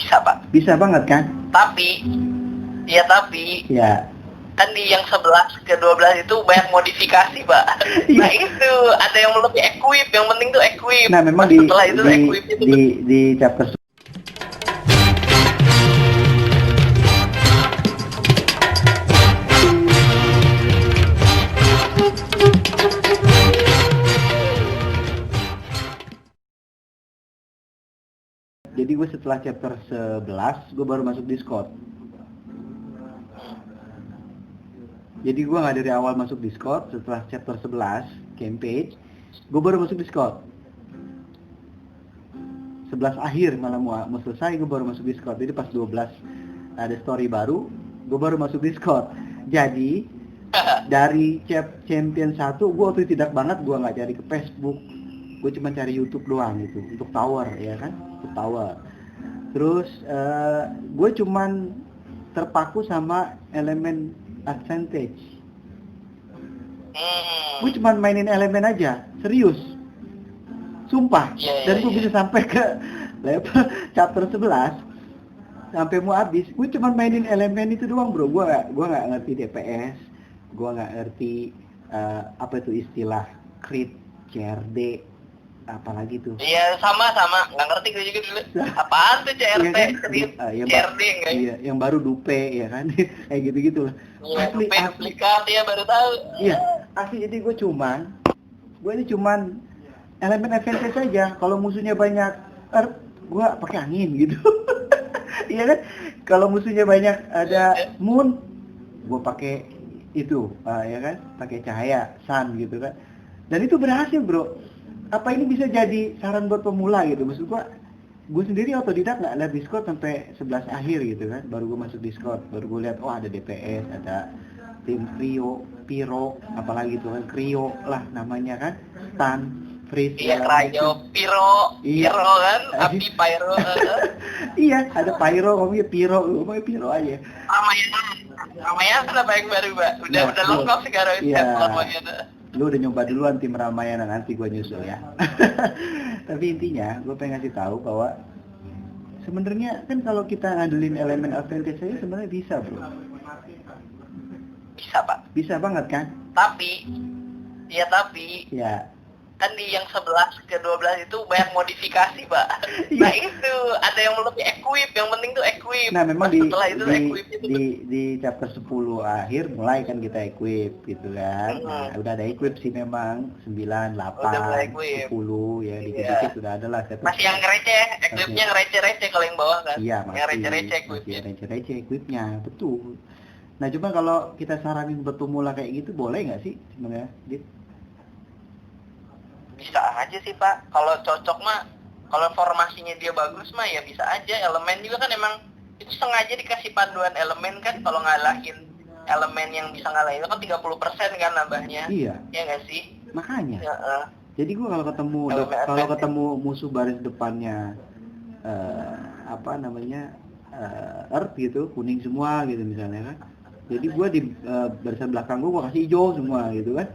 Bisa Pak. Bisa banget kan? Tapi ya kan di yang 11 ke 12 itu banyak modifikasi Pak. Nah itu ada yang lebih equip, yang penting tuh equip. Nah memang setelah itu equip itu di chapter jadi gue setelah chapter 11 gue baru masuk Discord. Jadi gue nggak dari awal masuk Discord, setelah chapter 11 campaign gue baru masuk Discord. 11 akhir malah mau selesai gue baru masuk Discord. Jadi pas 12 ada story baru gue baru masuk Discord. Jadi dari champion 1 gue waktu itu tidak banget, gue nggak cari ke Facebook, gue cuma cari YouTube doang gitu untuk tower ya kan, untuk tower. Terus gue cuman terpaku sama elemen advantage. Gue cuman mainin elemen aja, serius, sumpah. Dan gue bisa sampai ke level chapter 11 sampai mau habis. Gue cuman mainin elemen itu doang bro. Gue nggak ngerti DPS, gue nggak ngerti apa itu istilah crit, CRD, apalagi tuh. Iya sama nggak ngerti gue juga dulu. Apaan tuh CRT, ya kan? CRD enggak? Iya, yang baru dupe ya kan, kayak gitu lah. Asli duplikat ya baru tahu. Iya, asli. Jadi gue ini cuman elemen advantage saja. Kalau musuhnya banyak earth, gue pakai angin gitu. Iya kan? Kalau musuhnya banyak ada moon, gue pakai itu, ya kan? Pakai cahaya sun gitu kan. Dan itu berhasil bro. Apa ini bisa jadi saran buat pemula gitu? Maksud gue sendiri otodidak nggak lihat Discord sampai 11 akhir gitu kan. Baru gue masuk Discord, baru gue lihat ada DPS, ada tim Trio, Pyro, apalagi tuh kan Cryo lah namanya kan, Stun, Freeze. Iya, Cryo, Pyro, Pyro kan, api Pyro. Iya, ada Pyro, ngomongnya Pyro aja. Ramayana apa yang baru, Mbak? Udah lengkap sekarang ya, Ramayana. Lu udah nyoba duluan tim Ramayana, nanti gue nyusul ya. Tapi intinya gue pengen ngasih tahu bahwa sebenarnya kan kalau kita ngandelin elemen advantage aja sebenarnya bisa bro. Bisa Pak. Bisa banget kan? Tapi kan di yang 11 ke 12 itu banyak modifikasi Pak. Nah itu ada yang lebih equip, yang penting tuh equip. Nah memang di chapter 10 akhir mulai kan kita equip gitu kan. Nah, udah ada equip sih memang 9, 8, 10 ya dikit-dikit sudah ada lah. Masih yang receh, equipnya ngerece-receh kalau yang bawah kan. Iya, yang receh-receh equipnya. Receh equipnya, betul. Nah cuma kalau kita saranin buat pemula kayak gitu boleh nggak sih sebenarnya? Bisa aja sih Pak, kalau cocok mah, kalau formasinya dia bagus mah ya bisa aja. Elemen juga kan emang itu sengaja dikasih panduan elemen kan, kalau ngalahin elemen yang bisa ngalahin itu kan 30% kan nambahnya. Iya nggak sih? Makanya jadi gue kalau ketemu musuh baris depannya earth gitu, kuning semua gitu misalnya kan, jadi gue di barisan belakang gue kasih hijau semua gitu kan.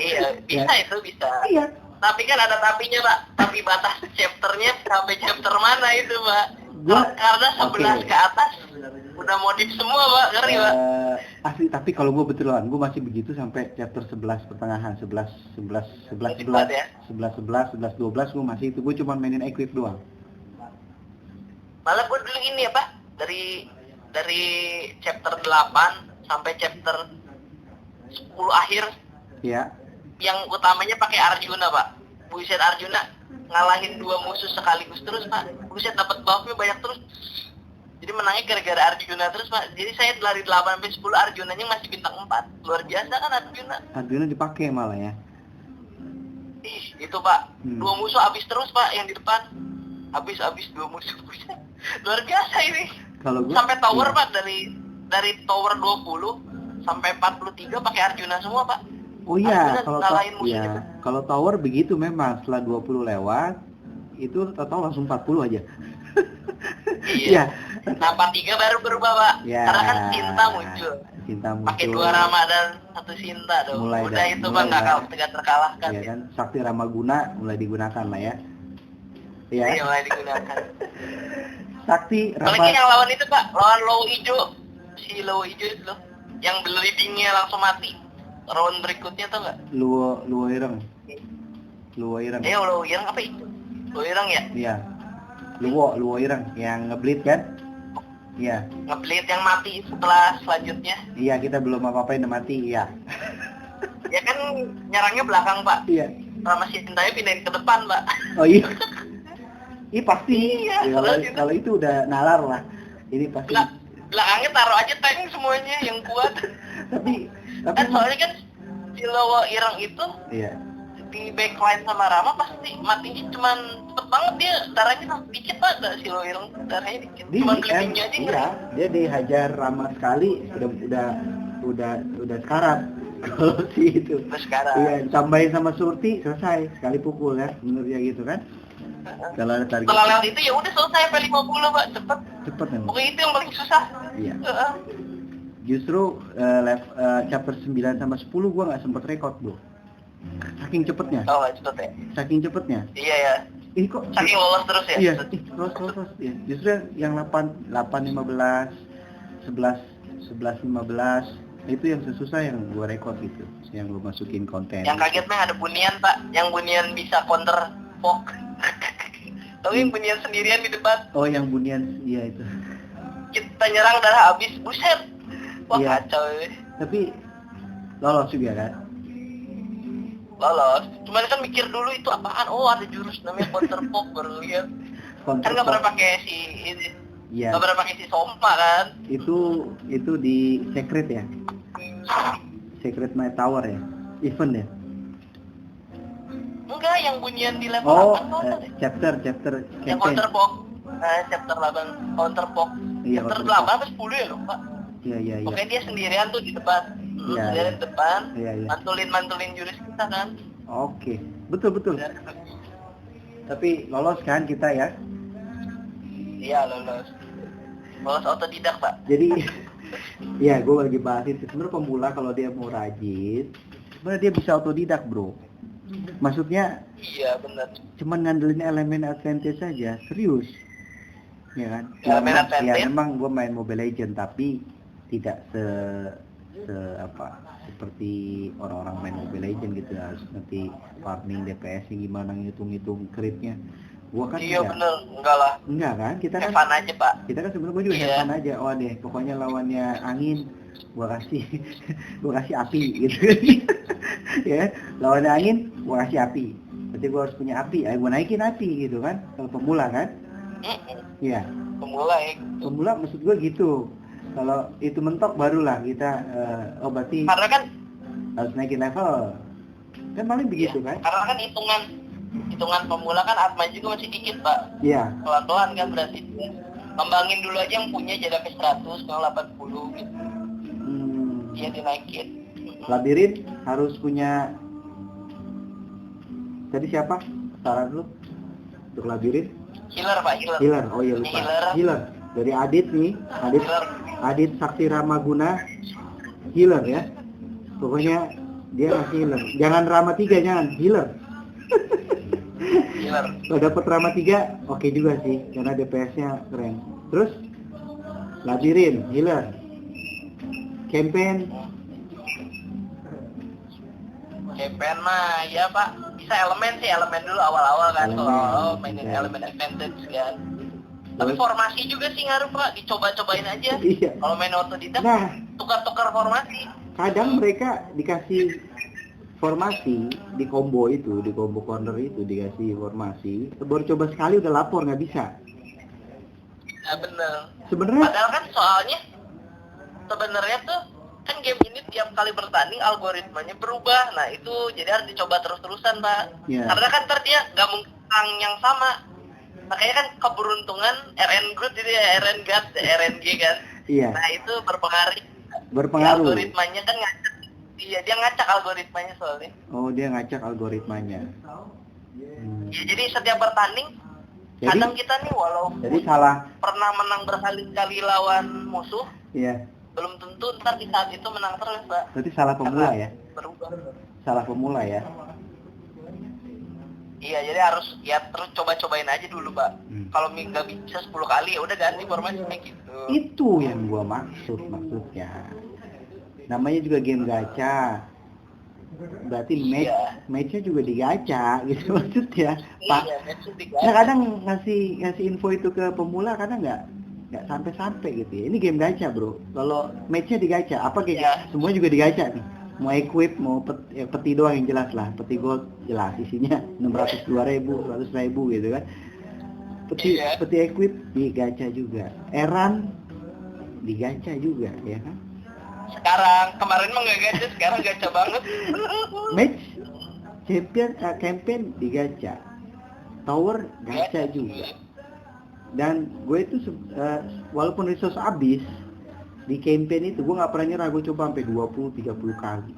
Iya, bisa ya. Itu bisa. Iya. Tapi kan ada tapinya Pak, tapi batas chapternya sampai chapter mana itu Pak? Karena 11 ke atas udah modif semua Pak, ngeri Pak. Asli, tapi kalau gue betulan, gue masih begitu sampai chapter 11 pertengahan, 11, 12 gue masih itu, gue cuma mainin equip doang. Malah gue dulu ini ya Pak, dari chapter 8 sampai chapter 10 akhir. Iya. Yang utamanya pakai Arjuna Pak. Buset, Arjuna ngalahin 2 musuh sekaligus terus Pak. Buset, dapat buff-nya banyak terus. Jadi menangnya gara-gara Arjuna terus Pak. Jadi saya dari 8 sampai 10 Arjunanya masih bintang 4. Luar biasa kan Arjuna. Arjuna dipakai malah ya. Itu Pak. 2 musuh habis terus Pak yang di depan. Habis 2 musuh. Luar biasa ini. Kalau gua, sampai tower iya. Pak, dari tower 20 sampai 43 pakai Arjuna semua Pak. Oh iya, kalau tower begitu memang setelah 20 lewat itu total langsung 40 aja. Iya. Nah 43 baru berubah Pak. Ya, karena kan Sinta muncul. Pakai 2 Ramadan, 1 Sinta dong. Udah itu Bang nggak terkalahkan. Iya kan, Sakti Ramaguna mulai digunakan lah ya. Iya mulai digunakan. Sakti, Apalagi Rama. yang lawan itu Pak, lawan Low Ijo. Si Low Ijo itu loh. Yang bleedingnya langsung mati. Round berikutnya tau nggak? Luo Ireng. Luo Ireng. Low Ireng apa itu? Low Ireng ya? Iya. Luo Ireng yang ngebleed kan? Iya. Ngebleed yang mati setelah selanjutnya. Iya, kita belum apa-apain udah mati, iya. Ya kan nyerangnya belakang Pak. Iya. Sama si Cintanya pindahin ke depan Pak. Oh iya. Iya pasti. Iya, Ya, kalau itu udah nalar lah. Ini pasti. Belakangnya taruh aja tank semuanya yang kuat. tapi Kan soalnya kan si Lowo Ireng itu iya. di backline sama Rama pasti matinya cuman cepet banget, dia darahnya dikit Pak, si Lowo Ireng darahnya dikit. Cuman bleedingnya aja. Iya, dia dihajar Rama sekali udah sekarat. Kalau si itu. Terus sekarang. Iya, tambahin sama Surti selesai sekali pukul kan, menurut dia gitu kan. Kalau ada target. Setelah lewat itu ya udah selesai sampai 50 Pak, cepet memang. Pokoknya itu yang paling susah. Iya. Justru chapter 9 sama 10 gua nggak sempet record, Bro. Saking cepetnya. Oh, cepet ya? Saking cepetnya. Iya ya. Ih kok saking lolos terus ya? Iya, terus. Iya. Justru yang 8 15 11 15 itu yang susah yang gua record gitu, yang gua masukin konten. Yang kaget mah ada Bunian Pak, yang Bunian bisa counter pok. Tapi yang Bunian sendirian di depan. Oh, yang Bunian, iya itu. Kita nyerang darah habis, buset. Wah iya. Kacau. Tapi lolos juga kan? Lolos. Cuman kan mikir dulu itu apaan? Oh ada jurus namanya counter pok, baru lihat. Kan nggak pernah pakai si ini. Iya. Nggak pernah pakai si Soma kan? Itu di secret ya? Secret My Tower ya? Event ya? Enggak, yang Bunian di level Oh, 8 chapter yang campaign. counter pok. Chapter 8 counter pok. Iya, Chapter counter 8 apa 10 ya lupa. Iya. Pokoknya dia sendirian tuh di depan. Iya, Sendirian di depan. Iya. Mantulin jurus kita kan. Oke, betul. Tapi lolos kan kita ya? Iya, lolos otodidak Pak. Jadi ya gue lagi bahas itu. Sebenarnya pemula kalau dia mau rajin, sebenarnya dia bisa otodidak, Bro. Maksudnya Iya benar. cuman ngandelin elemen advantage saja, serius. Ya kan? Elemen advantage? Ya memang gue main Mobile Legend tapi tidak seperti orang-orang main Mobile Legend gitu, harus nanti farming DPS-nya gimana, ngitung crit-nya. Gua kan Iya bener, enggak lah. Enggak kan? Kita kan Evan aja Pak. Kita kan sebenarnya gua juga Iya. Evan aja. Oh deh, pokoknya lawannya angin gua kasih api gitu. Ya, lawannya angin gua kasih api. Berarti gua harus punya api, gua naikin api gitu kan. Kalau pemula kan? Iya. Pemula ya. Pemula maksud gua gitu. Kalau itu mentok barulah kita berarti Karena kan harus naikin level. Kan paling begitu iya, kan? karena kan hitungan pemula kan atma juga masih dikit Pak. Iya. Pelan-pelan kan berarti dia. Kembangin dulu aja yang punya jadi sampai 100, kalau 80 gitu. Dia dinaikin. Labirin harus punya. Tadi siapa? Saran dulu. Untuk labirin? Healer Pak, healer. Healer. Oh iya lupa. Healer. Dari Adit nih. Adit Sakti Ramaguna. Healer ya. Pokoknya dia masih healer. Jangan Rama 3, jangan. Healer. Healer. Kalau dapat Rama 3, oke juga sih. Karena DPS-nya keren. Terus? Labirin. Healer. Campaign mah ya Pak, bisa elemen dulu awal-awal kan, kalau mainin okay. elemen advantage kan. Tapi formasi juga sih ngaruh Pak, dicoba-cobain aja. Iya. Kalau main otodidak, tukar-tukar formasi. Kadang mereka dikasih formasi di combo corner itu dikasih formasi, baru coba sekali udah lapor nggak bisa. Ya bener. Sebenarnya. Padahal kan soalnya sebenarnya tuh kan game ini tiap kali bertanding algoritmanya berubah. Nah itu jadi harus dicoba terus-terusan Pak. Yeah. Karena kan ntar dia nggak mungkin yang sama. Makanya kan keberuntungan RN Good jadi RNG kan. Iya. Nah itu berpengaruh. Algoritmanya kan ngacak. Iya dia ngacak algoritmanya soalnya. Oh dia ngacak algoritmanya. Ya jadi setiap bertanding kadang kita nih jadi salah. Pernah menang berkali-kali lawan musuh. Iya. Belum tentu ntar di saat itu menang terus Pak. Berarti salah pemula ya? Berubah. Salah pemula ya? Iya, jadi harus ya terus coba-cobain aja dulu, Pak. Kalau nggak bisa 10 kali ya udah ganti formasi kayak gitu. Itu yang gua maksudnya. Namanya juga game gacha. Berarti match-nya juga digacha gitu maksudnya. Pak. Iya, match digacha. Nah, kadang ngasih info itu ke pemula kadang nggak sampai gitu ya. Ini game gacha, Bro. Kalau match-nya digacha, apa kayak semua juga digacha nih. Mau equip, mau peti doang yang jelas lah. Peti gold jelas isinya 602.000, 100.000 gitu kan. Peti equip digacha juga. Eran digacha juga ya kan. Sekarang kemarin mah nggak gacha, sekarang gacha banget. Match campaign digacha. Tower gacha juga. Dan gue itu walaupun resource habis di campaign itu gue nggak pernah nyerah, gue coba sampai 20-30 kali.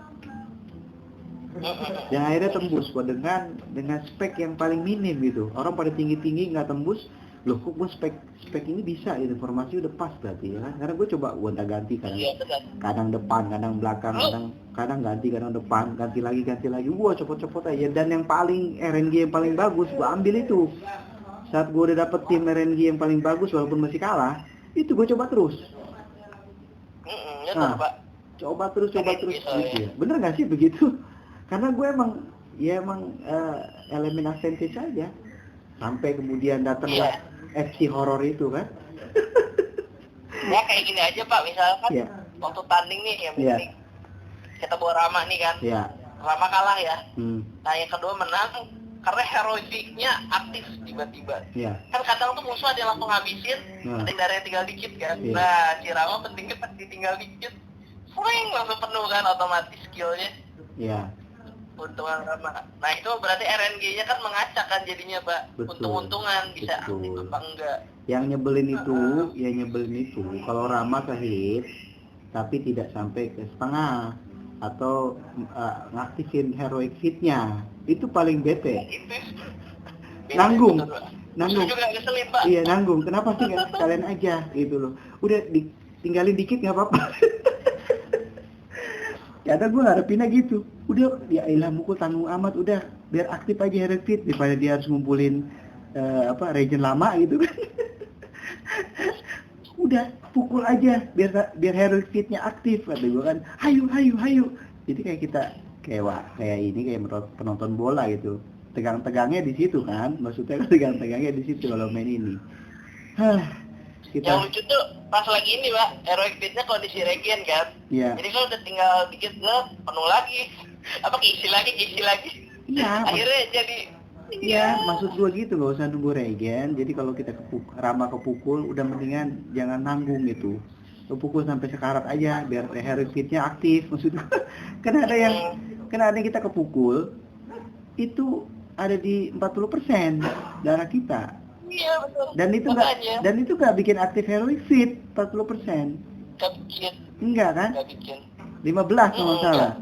Dan akhirnya tembus gue dengan spek yang paling minim gitu. Orang pada tinggi nggak tembus. Loh kok gue spek ini bisa gitu, informasi udah pas berarti ya kan. Karena gue coba gonta-ganti kadang depan, kadang belakang, kadang ganti, kadang depan, ganti lagi. Gue copot aja. Dan yang paling RNG yang paling bagus gue ambil itu. Saat gue udah dapet tim RNG yang paling bagus walaupun masih kalah, itu gue coba terus. Nah, coba terus gitu ya. Bener nggak sih begitu? Karena gue emang elemen advantage aja. Sampai kemudian datanglah FC horror itu kan. Ya kayak gini aja Pak, misalkan waktu tanding nih yang penting kita bawa Rama nih kan. Rama kalah ya. Nah yang kedua menang karena heroiknya aktif tiba-tiba. Kan kadang tuh musuh ada yang langsung ngabisin, ada yang darahnya tinggal dikit kan. Nah si Rama pentingnya pas ditinggal dikit, langsung penuh kan otomatis skillnya. Untungan Rama. Nah itu berarti RNG-nya kan mengacak kan jadinya Pak. Untung-untungan bisa aktif apa enggak. Yang nyebelin itu kalau Rama ke-hit tapi tidak sampai ke setengah atau ngaktifin heroic hit-nya. Itu paling bete. Nanggung. Juga ngeselin Pak. Iya nanggung. Kenapa sih nggak kalian aja gitu loh. Udah tinggalin dikit nggak apa-apa. Karena gue ngarepinnya gitu. Udah ya ilah mukul tanggung amat, udah biar aktif aja heroic hit daripada dia harus ngumpulin regen lama gitu kan. Udah pukul aja biar heroic hit-nya aktif kata gue kan. Hayu. Jadi kayak kita kayak penonton bola gitu. Tegang-tegangnya di situ kan. Maksudnya tegang-tegangnya di situ kalau main ini. Yang lucu tuh pas lagi ini Pak, heroic hit-nya kondisi regen kan. Jadi kalau udah tinggal dikit penuh lagi. Apa keisi lagi. Akhirnya jadi maksud gua gitu, nggak usah nunggu regen. Jadi kalau kita Rama kepukul udah mendingan jangan nanggung gitu. Pukul sampai sekarat aja biar heroic hit-nya aktif maksud gua. Karena ada yang kita kepukul itu ada di 40% darah kita. Iya betul. Dan itu nggak bikin aktif heroic hit 40%. Nggak bikin. Enggak kan? Nggak bikin. 15 kalau salah.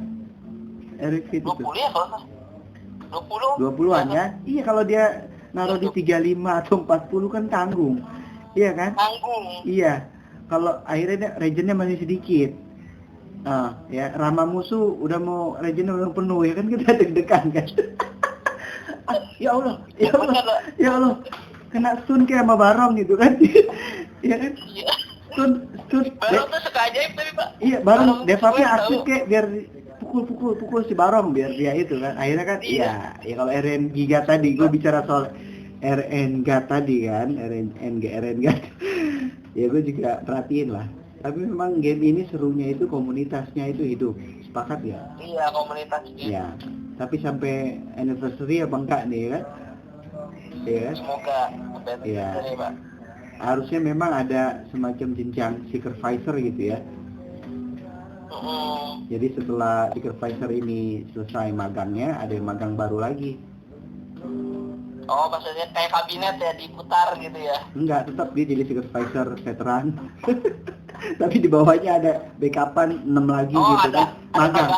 Heroic hit 20 itu. 20 ya kalau salah. 20-an ya? Iya kalau dia naruh di 35 atau 40 kan tanggung. Iya kan? Tanggung. Iya. Kalau akhirnya regennya masih sedikit. Ya Rama musuh udah mau regennya udah penuh ya kan kita deg-degan kan. Ya Allah. Kena stun kayak sama Barong gitu kan. Iya kan? Stun. Barong tuh suka ajaib tapi Pak. Iya, Barong devapnya aktif kayak biar pukul si Barong biar dia itu kan. Akhirnya kan ya kalau RN Giga tadi gue bicara soal RNG tadi kan, RNG. Ya gue juga perhatiin lah. Tapi memang game ini serunya itu komunitasnya itu hidup. Sepakat ya? Iya, komunitasnya. Iya. Tapi sampai anniversary apa enggak nih kan? Iya. Semoga ya. Pak. Harusnya memang ada semacam jenjang supervisor gitu ya. Jadi setelah supervisor ini selesai magangnya, ada yang magang baru lagi. Oh, maksudnya kayak kabinet ya, diputar gitu ya? Enggak, tetap dia jadi supervisor veteran. Tapi di bawahnya ada backupan 6 lagi gitu kan. Magang.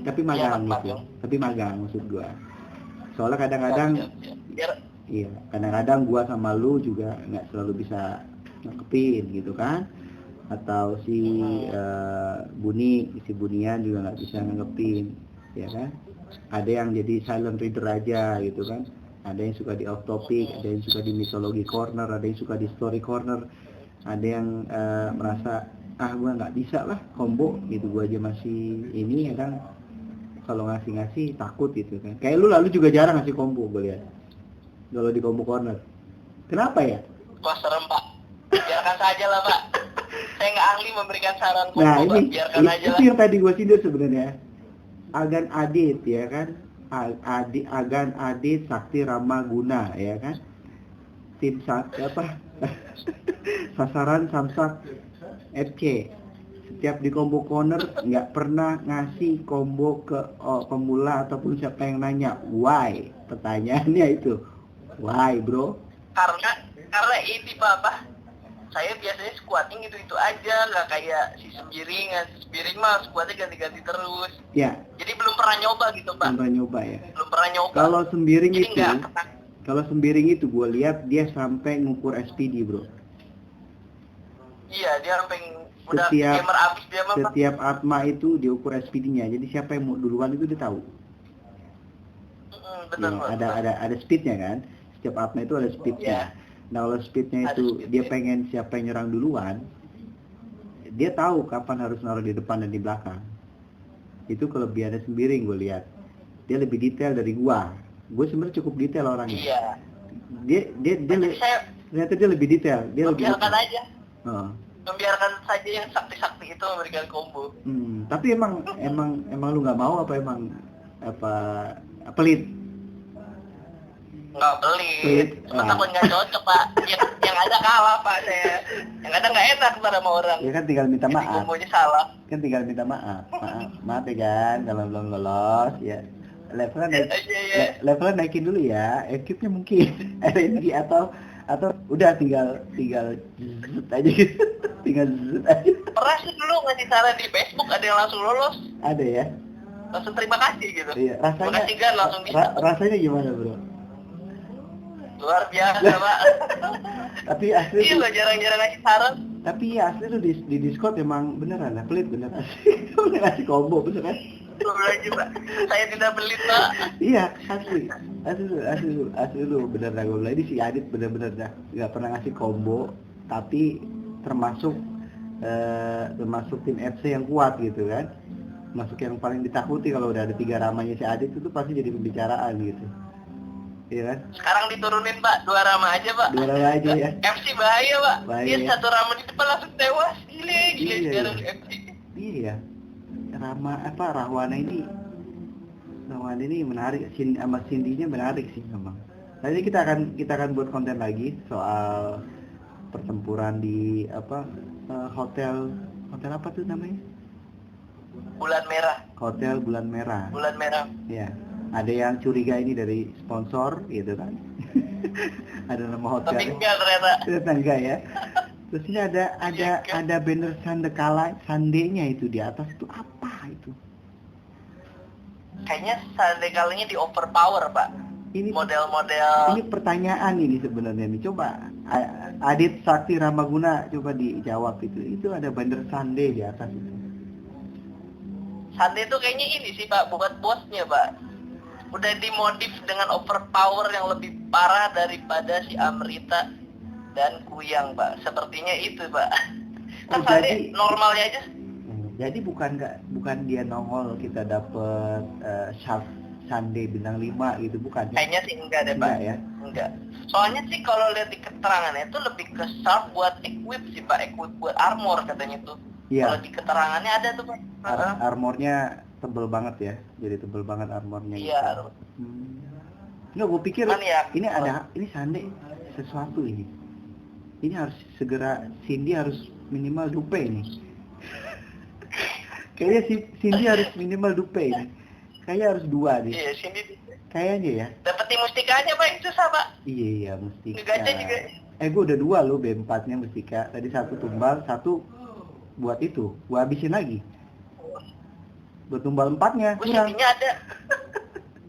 Tapi magang gitu. Tapi magang maksud gua. Soalnya kadang-kadang iya, kadang-kadang gua sama lu juga nggak selalu bisa ngekepin gitu kan. Atau si Bunian juga nggak bisa ngekepin. ya kan? Ada yang jadi silent reader aja gitu kan? Ada yang suka di off topic, ada yang suka di mythology corner, ada yang suka di story corner, ada yang merasa gue nggak bisa lah combo gitu, gue aja masih ini ya kan, kalau ngasih takut gitu kan. Kayak lu lalu juga jarang ngasih combo gue lihat kalau di combo corner. Kenapa ya? Wah serem Pak, biarkan saja lah Pak, saya nggak ahli memberikan saran combo Nah Pak, ini biarkan aja itu lah. yang tadi gue sindir sebenarnya. Agan Adit ya kan, Agan Adit Sakti Ramaguna ya kan, tim apa sasaran Samsak FC. Setiap di combo corner nggak pernah ngasih combo ke pemula ataupun siapa yang nanya why, pertanyaannya itu why bro. Karena ini Pak, saya biasanya squatting itu aja, nggak kayak si Sembiring mah squatnya ganti-ganti terus. Ya. Jadi belum pernah nyoba gitu Pak. Belum pernah nyoba ya. Belum pernah nyoba. Kalau Sembiring itu gue lihat dia sampai ngukur SPD bro. Iya dia sampai udah gamer abis dia mah. Setiap atma itu diukur SPD-nya. Jadi siapa yang mau duluan itu dia tahu. Betul, ya, ada speednya kan. Setiap atma itu ada speednya. Nah kalau speednya itu dia pengen siapa yang nyerang duluan, dia tahu kapan harus naruh di depan dan di belakang. Itu kelebihannya Sembiring gue lihat. Dia lebih detail dari gua. Gue sebenarnya cukup detail orangnya. Iya. Ternyata dia lebih detail. Dia membiarkan aja. Membiarkan saja yang sakti-sakti itu memberikan combo. Tapi emang lu nggak mau apa emang pelit? Nggak pelit. Cuma takut nggak cocok Pak. Yang ada kalah Pak saya. Yang ada nggak enak sama orang. Ya kan tinggal minta maaf. Kombonya salah. Kan tinggal minta maaf. Maaf ya kan kalau belum lolos ya. Levelnya naikin dulu ya. Equipnya mungkin RNG atau udah tinggal zut aja gitu. Tinggal zut aja. Pernah sih dulu ngasih saran di Facebook, ada yang langsung lolos. Ada ya? Langsung terima kasih gitu. Iya, rasanya makasih kan langsung bisa. Rasanya gimana bro? Luar biasa Pak. Tapi asli iya lo jarang-jarang ngasih saran. Tapi asli lu di Discord emang beneran lah, pelit beneran. Lu ngasih combo beneran. Lagi Pak, saya tidak beli Pak. Iya asli lu bener dah gue bilang. Ini si Adit bener-bener dah nggak pernah ngasih combo, tapi termasuk tim FC yang kuat gitu kan, masuk yang paling ditakuti. Kalau udah ada 3 ramanya si Adit itu pasti jadi pembicaraan gitu, iya kan? Sekarang diturunin Pak, 2 rama aja Pak. 2 rama aja ya. FC bahaya Pak. Dia ya. 1 rama di depan langsung tewas. Gila sekarang FC. Iya. Rahwana ini menarik, sama Cindy-nya menarik sih memang. Nanti kita akan buat konten lagi soal pertempuran di hotel apa tuh namanya? Bulan Merah. Hotel Bulan Merah. Bulan Merah. Ya. Ada yang curiga ini dari sponsor gitu kan. Ada nama hotel. Tapi enggak ternyata. Enggak ya. Terus ini ada banner Sandenya itu di atas itu apa itu? Kayaknya Sandekalinya di overpower Pak. Ini model-model. Ini pertanyaan ini sebenarnya nih. Coba Adit Sakti Ramaguna coba dijawab itu. Itu ada banner Sande di atas itu. Sande itu kayaknya ini sih Pak, buat bosnya Pak. Udah dimodif dengan overpower yang lebih parah daripada si Amrita dan Kuyang Pak. Sepertinya itu Pak. Kan Sande normalnya aja. Jadi bukan dia nongol kita dapet Sharp Sande bintang 5 gitu, bukan? Kayaknya sih enggak deh Pak. Ya? Enggak. Soalnya sih kalau lihat di keterangannya itu lebih ke Sharp buat equip sih Pak, equip buat armor katanya tuh. Iya. Kalau di keterangannya ada tuh Pak. Armornya tebel banget ya, jadi tebel banget armornya. Iya. Nggak, gue pikir ini Sande sesuatu ini. Ini harus segera, Cindy harus minimal dupe ini. Kayaknya Cindy harus minimal dupe ini. Kayaknya harus 2 nih. Iya, Cindy. Kayaknya ya. Dapetin mustikanya Pak, itu susah Pak. Iya, mustika. Ngegaca juga. Gue udah 2 loh B4-nya mustika. Tadi 1 tumbal, 1 buat itu. Gue habisin lagi. Buat tumbal 4-nya. Gue Cindy-nya ada.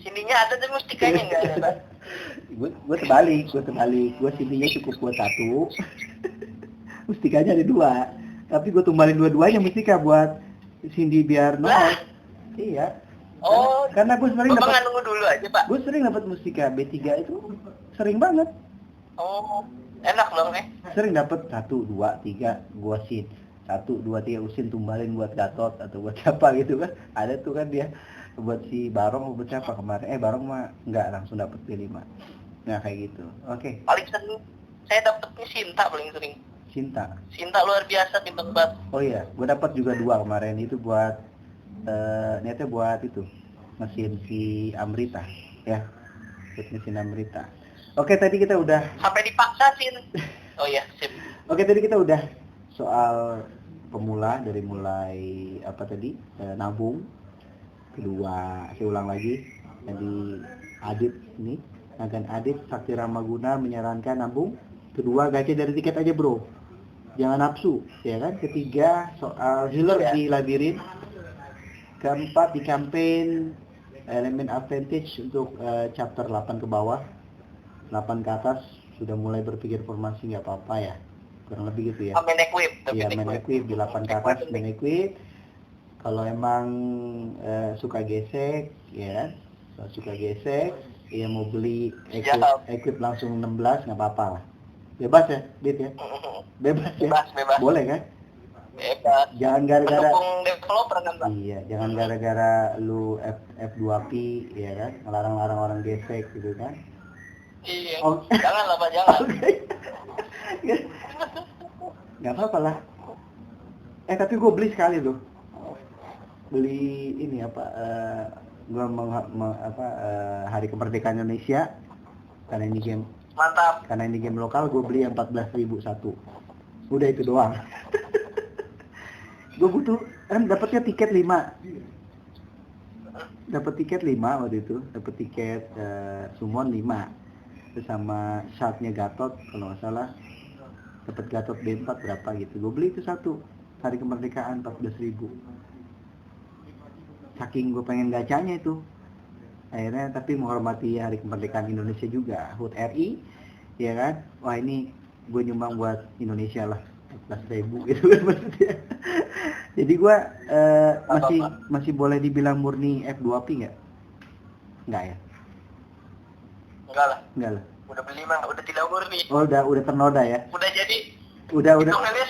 Cindy-nya ada tapi mustikanya nggak ada Pak. Gue terbalik. Gue Cindy-nya cukup buat 1. Mustikanya ada 2. Tapi gue tumbalin 2-duanya mustika buat Cindy biar nol. Iya. Oh, Karena gue sering Bapak dapat, nggak nunggu dulu aja, Pak? gue sering dapat mustika B3 itu sering banget. Oh, enak dong, Sering dapat 1, 2, 3 gua sin. 1, 2, 3 usin tumbalin buat Gatot atau buat siapa gitu kan. Ada tuh kan dia buat si Barong buat siapa kemarin. Barong mah enggak langsung dapat B5. Nah, kayak gitu. Oke. Paling sering saya dapetnya Sinta paling sering. Cinta. Sinta luar biasa pintar banget. Oh iya, gua dapat juga 2 kemarin itu buat niatnya buat itu mesin si Amrita ya. Buat mesin Amrita. Oke, tadi kita udah Sampai dipaksa, Sin. Oh iya, sip. Oke, tadi kita udah soal pemula dari mulai apa tadi nabung. Kedua, saya ulang lagi. Jadi Adit ini, Agan Adit Sakti Ramaguna menyarankan nabung. Kedua, gacha dari tiket aja bro, jangan nafsu, ya kan. Ketiga, soal healer Ya. di labirin. Keempat, di campaign elemen advantage untuk chapter 8 ke bawah. 8 ke atas sudah mulai berpikir formasi nggak apa-apa ya, kurang lebih gitu ya. Main equip, Iya, main equip di 8 ke atas, main equip. Kalau emang suka gesek ya, kalau suka gesek ya mau beli equip langsung 16 nggak apa-apa lah, bebas ya Dit ya, bebas ya, Bebas. boleh kan. Bebas. Jangan gara-gara Mendukung developer kan, Pak? iya, jangan gara-gara lu F2P ya kan, ngelarang-larang orang gesek gitu kan. Iya. Oh. Jangan lah, Pak, jangan. Oke. Nggak apa-apa lah. Tapi gue beli sekali tuh. Beli ini apa? Gue hari kemerdekaan Indonesia. Karena ini game. Mantap. Karena ini game lokal, gue beli yang 14.000 satu. Udah itu doang. Gue butuh kan dapatnya tiket 5. Dapat tiket 5 waktu itu. Dapat tiket summon 5. Terus sama shardnya Gatot kalau nggak salah, dapat Gatot B4 berapa gitu. Gue beli itu satu hari kemerdekaan 14.000. Saking gue pengen gacanya itu, akhirnya tapi menghormati hari kemerdekaan Indonesia juga, HUT RI ya kan. Wah, ini gue nyumbang buat Indonesia lah 14.000 gitu kan maksudnya. Jadi gue masih boleh dibilang murni F2P nggak? Nggak ya? Enggak lah. Enggak lah. Udah beli mah, udah tidak murni. Oh, udah ternoda ya. Udah jadi. Udah. Hitungannya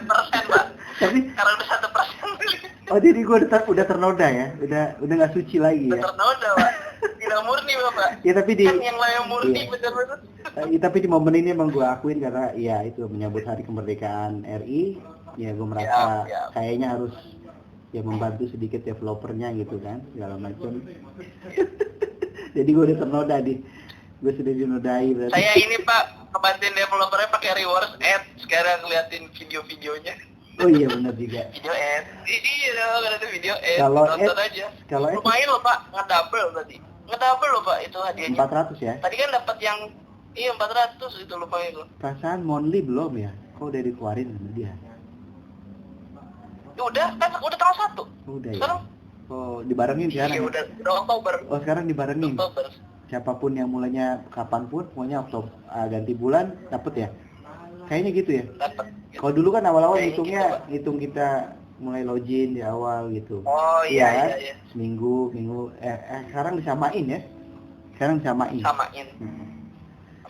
99%, Pak. Tapi Karena udah 1% beli. oh, jadi gue udah ternoda ya. Udah nggak suci lagi Udah ya. ternoda, Pak. Tidak murni, Bapak. Ya tapi Kan yang lain murni, iya. bener-bener. Tapi di momen ini emang gue akuin karena ya itu menyambut hari kemerdekaan RI. Ya gue merasa Siap. kayaknya harus ya membantu sedikit developernya gitu kan, segala macam. Jadi gue udah ternoda gue sudah dinodai berarti. Saya ini, Pak, kebantuin developernya pakai rewards ads. Sekarang ngeliatin video-videonya. Oh iya, benar juga. Video ads. Iya dong, ada video ads. Kalau Nonton ads- aja. kalau ads- Lumayan loh, Pak. Ngedouble tadi. Ngedouble loh, Pak, itu hadiahnya. 400 ya. Tadi kan dapat yang 400 itu lumayan loh. Perasaan Monly belum ya? Kok udah dikeluarin sama dia? Ya udah, kan udah tanggal 1. Udah ya. Sekarang Oh, dibarengin sekarang. iya, ya? udah Oktober. Oh, sekarang dibarengin. Oktober. Siapapun yang mulainya kapanpun, pokoknya Oktober ganti bulan dapet ya. Kayaknya gitu ya. Dapat. Kalau dulu kan awal-awal Kayaknya hitungnya gitu, Pak. hitung kita mulai login di awal gitu. Oh iya, kan? iya. Seminggu, sekarang disamain ya. Sekarang disamain. Samain.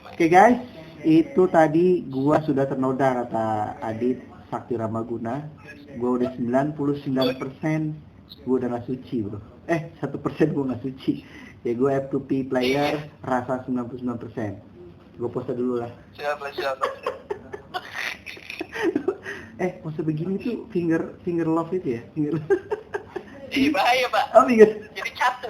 Oke guys, itu tadi gua sudah ternoda kata Adit Sakti Ramaguna. Gua udah 99%, gua udah nggak suci bro. 1% gua nggak suci. Ya gua F2P player rasa 99%. Gua pose dulu lah. Siapa? Pose begini tuh finger love itu ya? Finger. Bahaya, Pak. Oh, finger. Jadi catu.